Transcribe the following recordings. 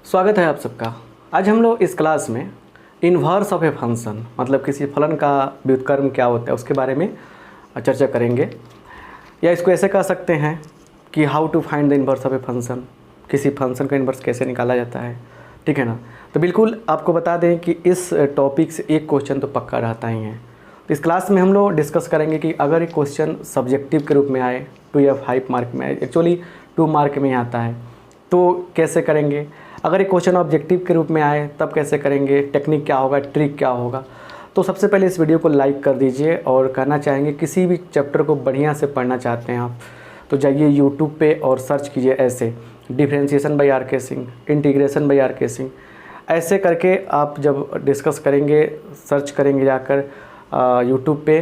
स्वागत है आप सबका। आज हम लोग इस क्लास में इन्वर्स ऑफ ए फंक्शन मतलब किसी फलन का व्युत्क्रम क्या होता है उसके बारे में चर्चा करेंगे, या इसको ऐसे कह सकते हैं कि how to find the inverse of a function, किसी फंक्शन का इन्वर्स कैसे निकाला जाता है। ठीक है ना। तो बिल्कुल आपको बता दें कि इस टॉपिक से एक क्वेश्चन तो पक्का रहता ही है। तो इस क्लास में हम लोग डिस्कस करेंगे कि अगर एक क्वेश्चन सब्जेक्टिव के रूप में आए 2 या 5 मार्क में आए, एक्चुअली 2 मार्क में ही आता है, तो कैसे करेंगे। अगर एक क्वेश्चन ऑब्जेक्टिव के रूप में आए तब कैसे करेंगे, टेक्निक क्या होगा, ट्रिक क्या होगा। तो सबसे पहले इस वीडियो को लाइक कर दीजिए और कहना चाहेंगे किसी भी चैप्टर को बढ़िया से पढ़ना चाहते हैं आप तो जाइए यूट्यूब पे और सर्च कीजिए ऐसे differentiation by R K. Singh, integration by R K. Singh, ऐसे करके आप जब डिस्कस करेंगे, सर्च करेंगे जाकर यूट्यूब पे,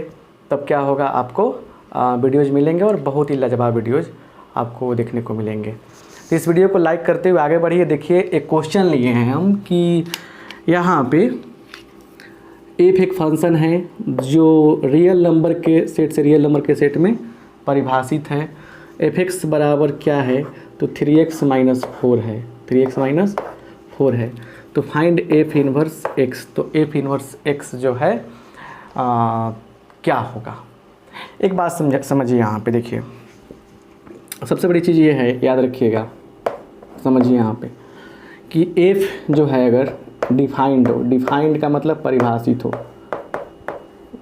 तब क्या होगा आपको वीडियोज़ मिलेंगे और बहुत ही लाजवाब वीडियोज़ आपको देखने को मिलेंगे। तो इस वीडियो को लाइक करते हुए आगे बढ़िए। देखिए एक क्वेश्चन लिए हैं हम कि यहाँ पे एफ एक फंक्शन है जो रियल नंबर के सेट से रियल नंबर के सेट में परिभाषित है। एफ एक्स बराबर क्या है, तो 3x - 4 है, 3x - 4 है। तो फाइंड एफ इनवर्स एक्स, तो एफ इनवर्स एक्स जो है क्या होगा। एक बात समझिए यहाँ पे, देखिए सबसे बड़ी चीज़ ये है, याद रखिएगा, समझिए यहाँ पे कि f जो है अगर डिफाइंड हो, डिफाइंड का मतलब परिभाषित हो,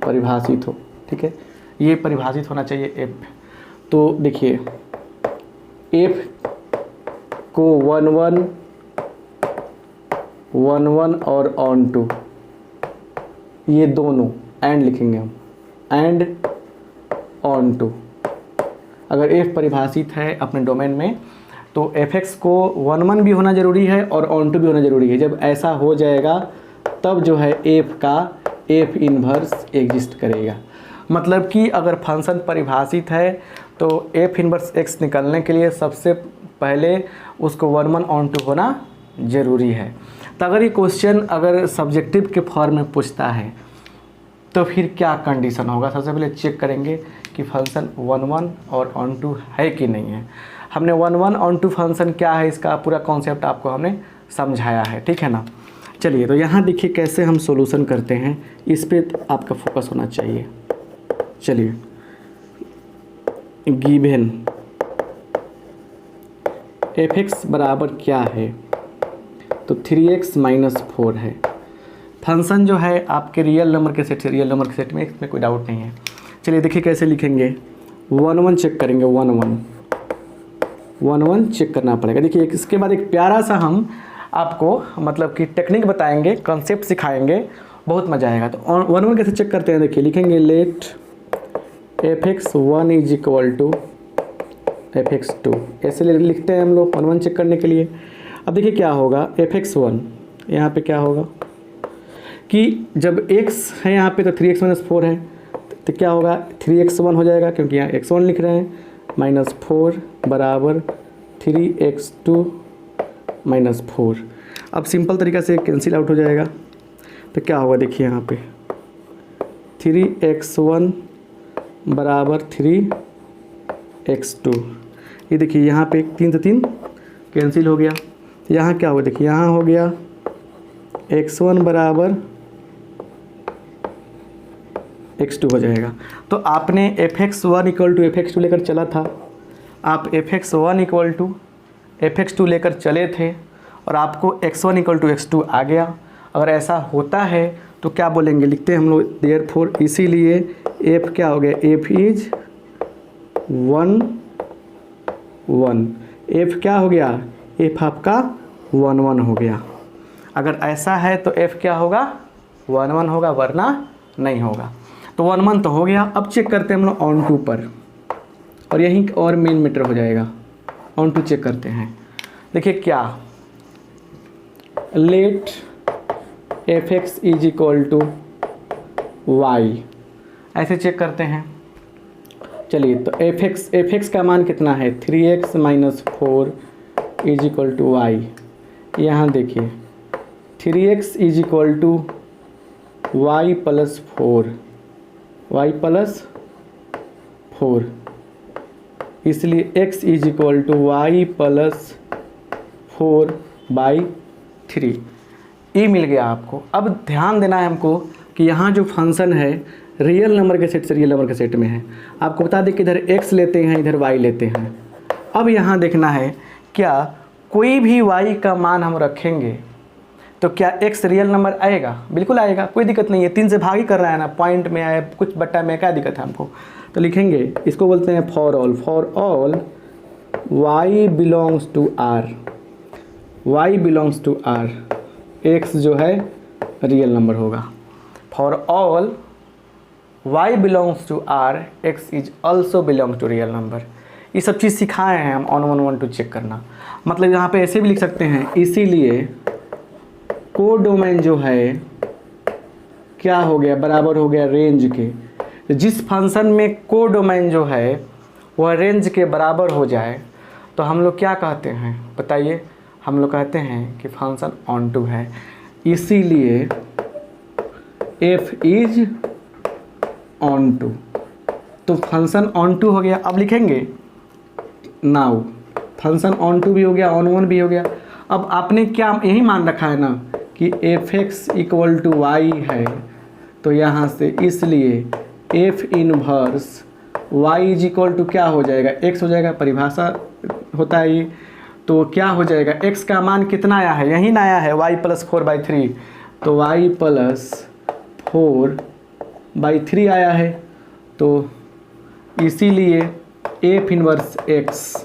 परिभाषित हो, ठीक है, ये परिभाषित होना चाहिए f। तो देखिए f को 1 1 और ऑन टू, ये दोनों एंड लिखेंगे हम, एंड ऑन टू। अगर f परिभाषित है अपने डोमेन में तो fx को 1 भी होना ज़रूरी है और ऑन टू भी होना ज़रूरी है। जब ऐसा हो जाएगा तब जो है f का f इन्वर्स एग्जिस्ट करेगा। मतलब कि अगर फंक्शन परिभाषित है तो f इन्वर्स x निकलने के लिए सबसे पहले उसको 1 ऑन टू होना ज़रूरी है। तो अगर ये क्वेश्चन अगर सब्जेक्टिव के फॉर्म में पूछता है तो फिर क्या कंडीशन होगा। सबसे पहले चेक करेंगे कि फंक्शन 1 और ऑन टू है कि नहीं है। हमने 1 ऑन टू फंक्शन क्या है इसका पूरा कॉन्सेप्ट आपको हमने समझाया है, ठीक है ना। चलिए तो यहाँ देखिए कैसे हम सॉल्यूशन करते हैं, इस पे आपका फोकस होना चाहिए। चलिए गिवन एफ एक्स बराबर क्या है, तो 3x - 4 है। फंक्शन जो है आपके रियल नंबर के सेट से रियल नंबर के सेट में, इसमें कोई डाउट नहीं है। चलिए देखिए कैसे लिखेंगे, 1 चेक करेंगे, 1 चेक करना पड़ेगा। देखिए इसके बाद एक प्यारा सा हम आपको मतलब कि टेक्निक बताएंगे, कॉन्सेप्ट सिखाएंगे, बहुत मज़ा आएगा। तो 1 कैसे चेक करते हैं, देखिए लिखेंगे लेट fx1 = fx2, ऐसे लिखते हैं हम लोग 1 चेक करने के लिए। अब देखिए क्या होगा, fx1 यहाँ पे क्या होगा कि जब x है यहाँ पे तो 3x - 4 है, तो क्या होगा 3x1 हो जाएगा क्योंकि यहाँ x1 लिख रहे हैं, -4 बराबर 3x2 - 4। अब सिंपल तरीक़ा से कैंसिल आउट हो जाएगा। तो क्या होगा देखिए यहाँ पे 3x1 बराबर 3x2, ये देखिए यहाँ पे 3 से 3 कैंसिल हो गया। यहाँ क्या होगा देखिए, यहाँ हो गया x1 बराबर x2 हो जाएगा। तो आपने fx1 = fx2 लेकर चला था, आप fx1 = fx2 लेकर चले थे और आपको x1 = x2 आ गया। अगर ऐसा होता है तो क्या बोलेंगे, लिखते हैं हम लोग देयरफॉर, इसीलिए f क्या हो गया, f इज 1 1, f क्या हो गया, f आपका 1 1 हो गया। अगर ऐसा है तो f क्या होगा, 1 1 होगा, वरना नहीं होगा। तो 1 1 तो हो गया। अब चेक करते हैं हम लोग ऑन टू पर, और यहीं और मेन मैटर हो जाएगा। ऑन टू चेक करते हैं, देखिए क्या, लेट fx = y, ऐसे चेक करते हैं। चलिए तो fx का मान कितना है, 3x - 4 = y। यहाँ देखिए 3x = y + 4, y + 4, इसलिए x = y + 4/3। 3 ई मिल गया आपको। अब ध्यान देना है हमको कि यहाँ जो फंक्शन है रियल नंबर के सेट से रियल नंबर के सेट में है। आपको बता दें कि इधर x लेते हैं, इधर y लेते हैं। अब यहाँ देखना है क्या कोई भी y का मान हम रखेंगे तो क्या x रियल नंबर आएगा? बिल्कुल आएगा, कोई दिक्कत नहीं है। 3 से भाग ही कर रहा है ना, पॉइंट में आए कुछ बट्टा में, क्या दिक्कत है हमको? तो लिखेंगे, इसको बोलते हैं for all y belongs to r, y belongs to r, x जो है रियल नंबर होगा। For all y belongs to r, x is also belong to real number. ये सब चीज़ सिखाए हैं हम ऑन 1 1 2 चेक करना। मतलब यहाँ पे ऐसे भी लिख सकते हैं, इसीलिए कोडोमेन जो है क्या हो गया, बराबर हो गया रेंज के। जिस फंक्शन में कोडोमेन जो है वह रेंज के बराबर हो जाए तो हम लोग क्या कहते हैं बताइए? हम लोग कहते हैं कि फंक्शन ऑन टू है। इसीलिए f इज ऑन टू, तो फंक्शन ऑन टू हो गया। अब लिखेंगे नाउ फंक्शन ऑन टू भी हो गया, ऑन वन भी हो गया। अब आपने क्या यही मान रखा है ना कि f(x) इक्वल टू y है, तो यहाँ से इसलिए f inverse y is equal to क्या हो जाएगा, x हो जाएगा। परिभाषा होता है ये, तो क्या हो जाएगा, x का मान कितना आया है, यही ना आया है y प्लस 4/3, तो y प्लस 4/3 आया है। तो इसीलिए f इनवर्स x,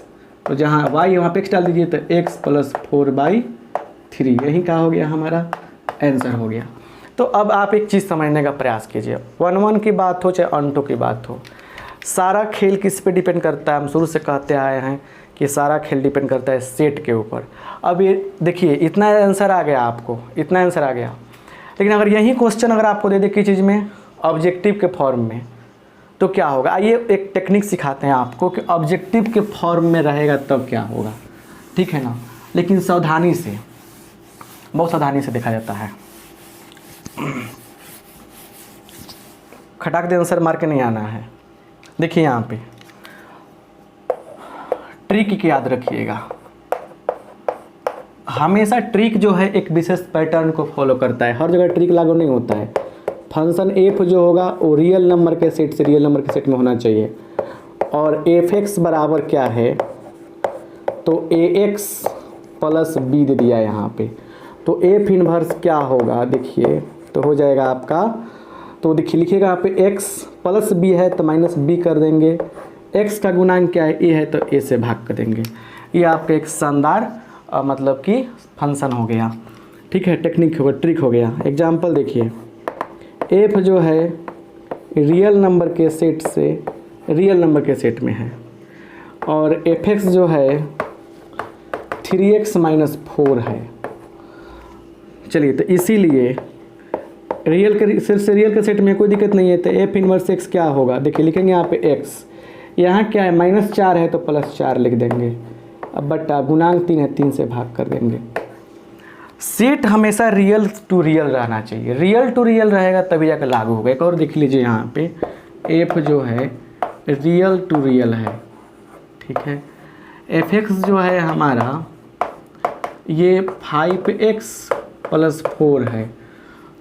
तो जहाँ y वहाँ पे x डाल दीजिए तो x प्लस 4/3, यही क्या हो गया, हमारा आंसर हो गया। तो अब आप एक चीज़ समझने का प्रयास कीजिए, 1 1 की बात हो चाहे ऑन टू की बात हो, सारा खेल किस पे डिपेंड करता है? हम शुरू से कहते आए हैं कि सारा खेल डिपेंड करता है सेट के ऊपर। अब ये देखिए, इतना आंसर आ गया आपको, इतना आंसर आ गया। लेकिन अगर यही क्वेश्चन अगर आपको दे दे किस चीज़ में, ऑब्जेक्टिव के फॉर्म में, तो क्या होगा? आइए एक टेक्निक सिखाते हैं आपको कि ऑब्जेक्टिव के फॉर्म में रहेगा तब क्या होगा, ठीक है ना? लेकिन सावधानी से, बहुत सावधानी से देखा जाता है। खटाक दे आंसर मार के नहीं आना है। देखिए यहाँ पे ट्रिक की याद रखिएगा, हमेशा ट्रिक जो है एक विशेष पैटर्न को फॉलो करता है, हर जगह ट्रिक लागू नहीं होता है। फंक्शन f जो होगा वो रियल नंबर के सेट से रियल नंबर के सेट में होना चाहिए, और f(x) बराबर क्या है, तो ax प्लस b दे दिया यहाँ पे, तो f इनवर्स क्या होगा देखिए, तो हो जाएगा आपका, तो देखिए लिखिएगा यहाँ पे x प्लस b है तो माइनस b कर देंगे, x का गुणांक क्या है, a है तो a से भाग कर देंगे। ये आपका एक शानदार मतलब कि फंक्शन हो गया, ठीक है, टेक्निक हो गया, ट्रिक हो गया। एग्जाम्पल देखिए, f जो है रियल नंबर के सेट से रियल नंबर के सेट में है, और f(x) जो है 3x माइनस 4 है। चलिए, तो इसीलिए रियल के सेट से रियल के सेट में कोई दिक्कत नहीं है, तो f इनवर्स x क्या होगा, देखिए लिखेंगे यहाँ पे x, यहाँ क्या है -4 है तो +4 लिख देंगे, अब बट्टा गुणांक 3 है 3 से भाग कर देंगे। सेट हमेशा रियल टू रियल रहना चाहिए, रियल टू रियल रहेगा तभी जाकर लागू होगा। एक और देख लीजिए यहाँ पे f जो है रियल टू रियल है, ठीक है, f(x) जो है हमारा ये 5x प्लस 4 है,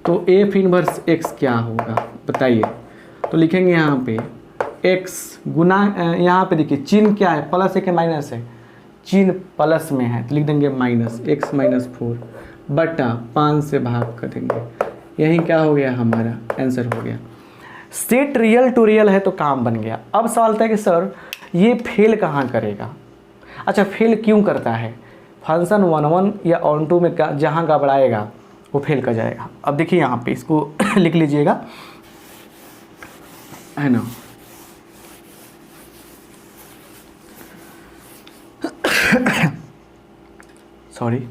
तो f इनवर्स x क्या होगा बताइए? तो लिखेंगे यहाँ पे x गुना, यहाँ पे देखिए चिन्ह क्या है, प्लस है कि माइनस है, चिन्ह प्लस में है तो लिख देंगे -x माइनस 4 बटा 5 से भाग कर देंगे, यही क्या हो गया, हमारा आंसर हो गया। सेट रियल टू रियल है तो काम बन गया। अब सवाल था कि सर ये फेल कहाँ करेगा? अच्छा, फेल क्यों करता है? फंक्शन 1 1 या ऑन टू में जहाँ गड़बड़ाएगा वो फेल कर जाएगा। अब देखिए यहाँ पे इसको लिख लीजिएगा, है ना, सॉरी,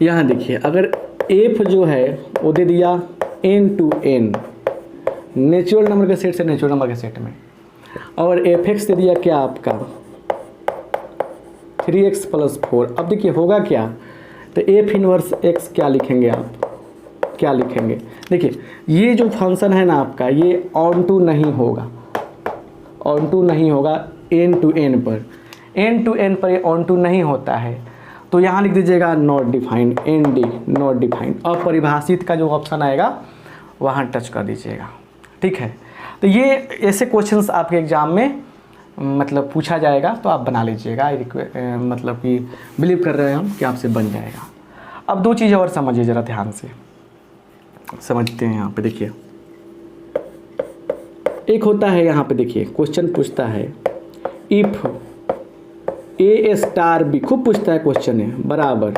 यहाँ देखिए अगर f जो है वो दे दिया n to n, natural number के सेट से नेचुरल नंबर के सेट में, और f(x) दे दिया क्या आपका 3x प्लस 4। अब देखिए होगा क्या, तो f इनवर्स x क्या लिखेंगे आप, क्या लिखेंगे? देखिए ये जो फंक्शन है ना आपका, ये ऑन टू नहीं होगा, ऑन टू नहीं होगा n टू n पर, n टू n पर ये ऑन टू नहीं होता है। तो यहाँ लिख दीजिएगा not defined, ND not defined, अपरिभाषित का जो ऑप्शन आएगा वहाँ टच कर दीजिएगा। ठीक है, तो ये ऐसे क्वेश्चंस आपके एग्ज़ाम में मतलब पूछा जाएगा, तो आप बना लीजिएगा। मतलब कि बिलीव कर रहे हैं हम कि आपसे बन जाएगा। अब दो चीज़ें और समझिए ज़रा ध्यान से, समझते हैं। यहाँ पे देखिए, एक होता है यहाँ पे देखिए क्वेश्चन पूछता है इफ़ A स्टार B, खूब पूछता है क्वेश्चन है, बराबर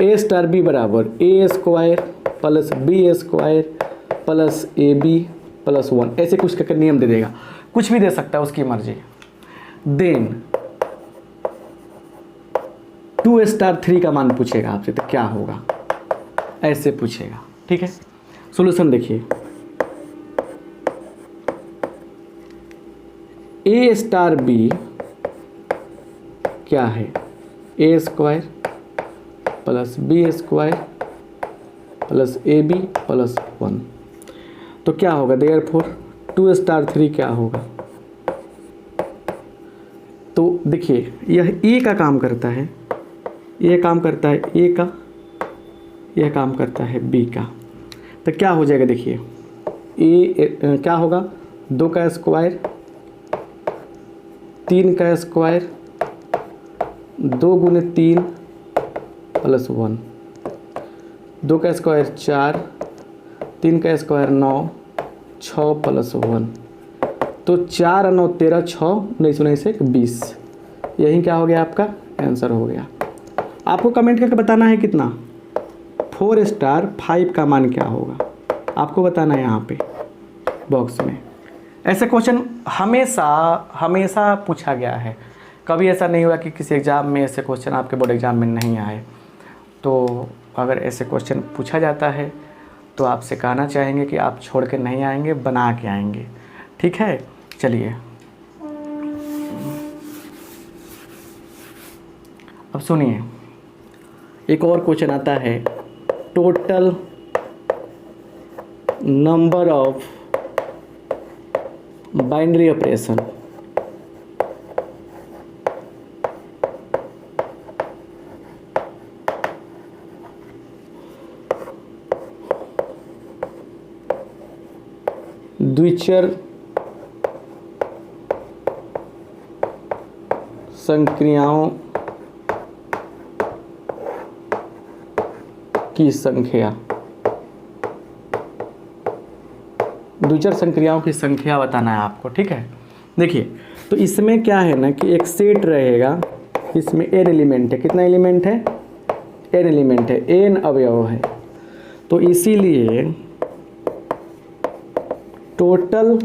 A स्टार B बराबर A square plus B square plus AB plus 1, ऐसे कुछ करके नियम दे देगा, कुछ भी दे सकता है, उसकी मर्जी। देन 2 स्टार 3 का मान पूछेगा आपसे, तो क्या होगा, ऐसे पूछेगा। ठीक है, सॉल्यूशन देखिए, A स्टार B क्या है, A square plus B square plus AB plus 1, तो क्या होगा, देयरफॉर 2 स्टार 3 क्या होगा। तो देखिए यह A का काम करता है, यह काम करता है A का, यह काम करता है B का, तो क्या हो जाएगा देखिए, A क्या होगा, 2 का स्क्वायर 3 का स्क्वायर 2 गुने 3 प्लस 1, 2 का स्क्वायर 4, 3 का स्क्वायर 9, 6 प्लस 1, तो 4 और 9 13, 6 19 1 20, यही क्या हो गया, आपका आंसर हो गया। आपको कमेंट करके बताना है कितना, 4 स्टार 5 का मान क्या होगा, आपको बताना है यहाँ पे बॉक्स में। ऐसे क्वेश्चन हमेशा पूछा गया है, कभी ऐसा नहीं हुआ कि किसी एग्ज़ाम में ऐसे क्वेश्चन आपके बोर्ड एग्ज़ाम में नहीं आए। तो अगर ऐसे क्वेश्चन पूछा जाता है तो आपसे कहना चाहेंगे कि आप छोड़ के नहीं आएंगे, बना के आएंगे। ठीक है, चलिए अब सुनिए, एक और क्वेश्चन आता है, total number of binary operation, द्विचर संक्रियाओं की संख्या, द्विचर संक्रियाओं की संख्या बताना है आपको। ठीक है, देखिए तो इसमें क्या है ना कि एक सेट रहेगा, इसमें n एलिमेंट है, कितना एलिमेंट है, n एलिमेंट है, n अवयव है, तो इसीलिए टोटल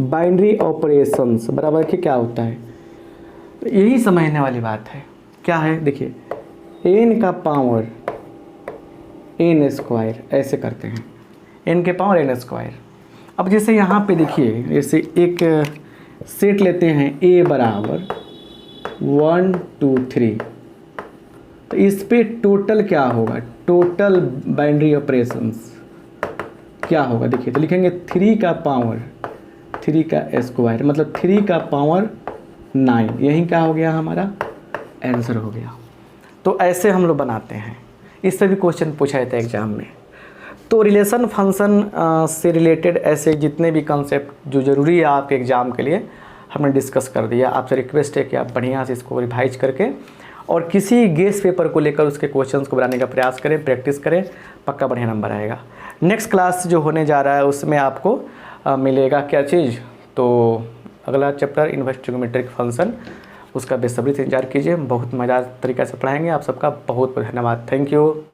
बाइनरी ऑपरेशंस बराबर के क्या होता है, तो यही समझने वाली बात है। क्या है देखिए, n का पावर n स्क्वायर, ऐसे करते हैं, n के पावर n स्क्वायर। अब जैसे यहाँ पे देखिए, जैसे एक सेट लेते हैं a बराबर 1 2 3, तो इस पे टोटल क्या होगा, टोटल बाइनरी ऑपरेशंस क्या होगा, देखिए तो लिखेंगे 3 का पावर 3 का स्क्वायर, मतलब 3 का पावर 9, यही क्या हो गया, हमारा आंसर हो गया। तो ऐसे हम लोग बनाते हैं, इससे भी क्वेश्चन पूछा जाता है एग्जाम में। तो रिलेशन फंक्शन से रिलेटेड ऐसे जितने भी कंसेप्ट जो ज़रूरी है आपके एग्ज़ाम के लिए हमने डिस्कस कर दिया। आपसे रिक्वेस्ट है कि आप बढ़िया से इसको रिवाइज करके और किसी गेस पेपर को लेकर उसके क्वेश्चंस को बनाने का प्रयास करें, प्रैक्टिस करें, पक्का बढ़िया नंबर आएगा। नेक्स्ट क्लास जो होने जा रहा है उसमें आपको मिलेगा क्या चीज़, तो अगला चैप्टर इन्वर्स ट्रिग्नोमेट्रिक फंक्शन, उसका बेसब्री से इंतजार कीजिए। बहुत मज़ेदार तरीक़े से पढ़ाएंगे। आप सबका बहुत बहुत धन्यवाद। Thank you.